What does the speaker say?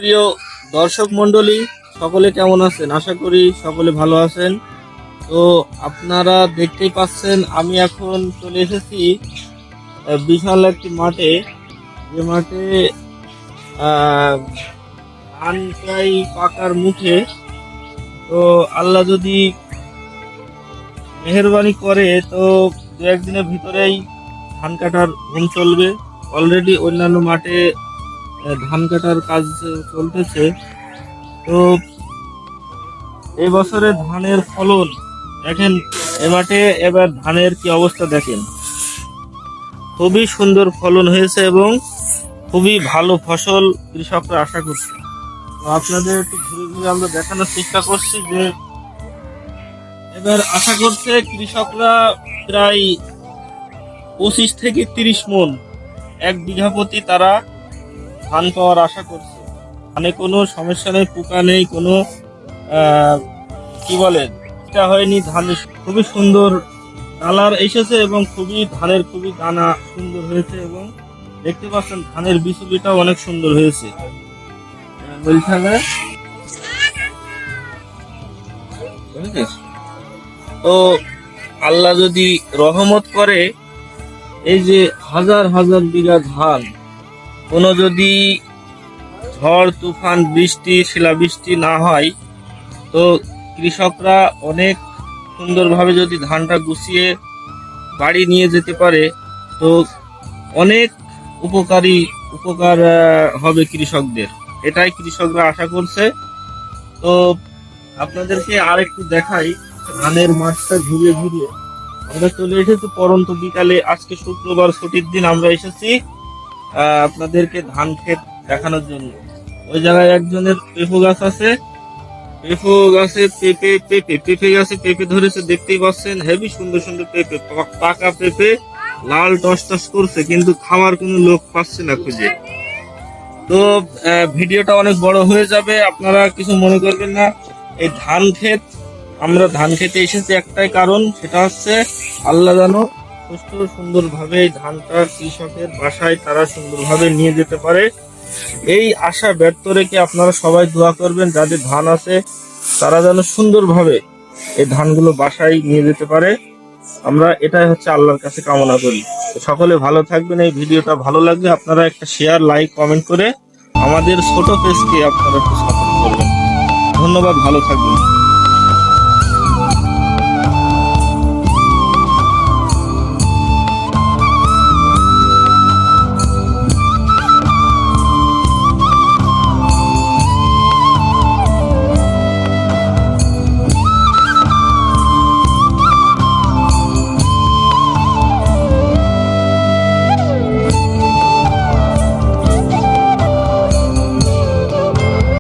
সুপ্রিয় দর্শক মণ্ডলী, সকলে কেমন আছেন? আশা করি সকলে ভালো আছেন। তো আপনারা দেখতেই পাচ্ছেন আমি এখন চলে এসেছি বিশাল একটি মাঠে, যে মাঠে ধান প্রায় পাকার মুখে। তো আল্লাহ যদি মেহেরবানি করে তো দু একদিনের ভিতরেই ধান কাটার ঘুম চলবে। অলরেডি অন্যান্য মাঠে ধান কাটার কাজ চলতেছে। তো এই বছরে ধানের ফলন দেখেন, এ মাঠে এবার ধানের কি অবস্থা দেখেন, খুবই সুন্দর ফলন হয়েছে এবং খুবই ভালো ফসল কৃষকরা আশা করছে। তো আপনাদের একটু ঘুরে ঘুরে আমরা দেখানোর চেষ্টা করছি যে এবার আশা করছে কৃষকরা প্রায় 25 থেকে 30 মণ এক বিঘা প্রতি তারা ধান পাওয়ার আশা করছে। ধানে কোনো সমস্যা নেই, পোকা নেই, কোনো কি বলেন এটা হয়নি। ধান খুবই সুন্দর কালার এসেছে এবং ধানের খুবই দানা সুন্দর হয়েছে এবং দেখতে পাচ্ছেন ধানের বিচুলিটাও অনেক সুন্দর হয়েছে। তো আল্লাহ যদি রহমত করে, এই যে হাজার হাজার বিঘা ধান, কোনো যদি ঝড় তুফান বৃষ্টি শিলাবৃষ্টি না হয়, তো কৃষকরা অনেক সুন্দরভাবে যদি ধানটা গুছিয়ে বাড়ি নিয়ে যেতে পারে, তো অনেক উপকার হবে কৃষকদের। এটাই কৃষকরা আশা করছে। তো আপনাদেরকে আর একটু দেখাই ধানের মাঠটা ঘুরিয়ে ঘুরিয়ে। আমরা চলে এসেছি পরন্ত বিকালে, আজকে শুক্রবার ছুটির দিন আমরা এসেছি আপনাদেরকে ধান ক্ষেত দেখানোর জন্য। ওই জায়গায় একজনের পেঁপে গাছ আছে, পেঁপে গাছে পেঁপে গাছে পেঁপে ধরেছে, দেখতেই পাচ্ছেন হেবি সুন্দর সুন্দর পেঁপে, পাকা পেঁপে, লাল টস টস করছে, কিন্তু খাওয়ার কোনো লোক পাচ্ছে না খুঁজে। তো ভিডিওটা অনেক বড় হয়ে যাবে, আপনারা কিছু মনে করবেন না। এই ধান ক্ষেত, আমরা ধান খেতে এসেছি একটাই কারণ, সেটা হচ্ছে আল্লাহ যেন সুস্থ সুন্দরভাবে এই ধানটা কৃষকের বাসায় তারা সুন্দরভাবে নিয়ে যেতে পারে, এই আশা ব্যর্থ রেখে আপনারা সবাই দোয়া করবেন যাদের ধান আছে তারা যেন সুন্দরভাবে এই ধানগুলো বাসায় নিয়ে যেতে পারে। আমরা এটাই হচ্ছে আল্লাহর কাছে কামনা করি। সকলে ভালো থাকবেন। এই ভিডিওটা ভালো লাগলে আপনারা একটা শেয়ার, লাইক, কমেন্ট করে আমাদের ছোট পেজকে আপনারা একটু সাপোর্ট করবেন। ধন্যবাদ, ভালো থাকবেন।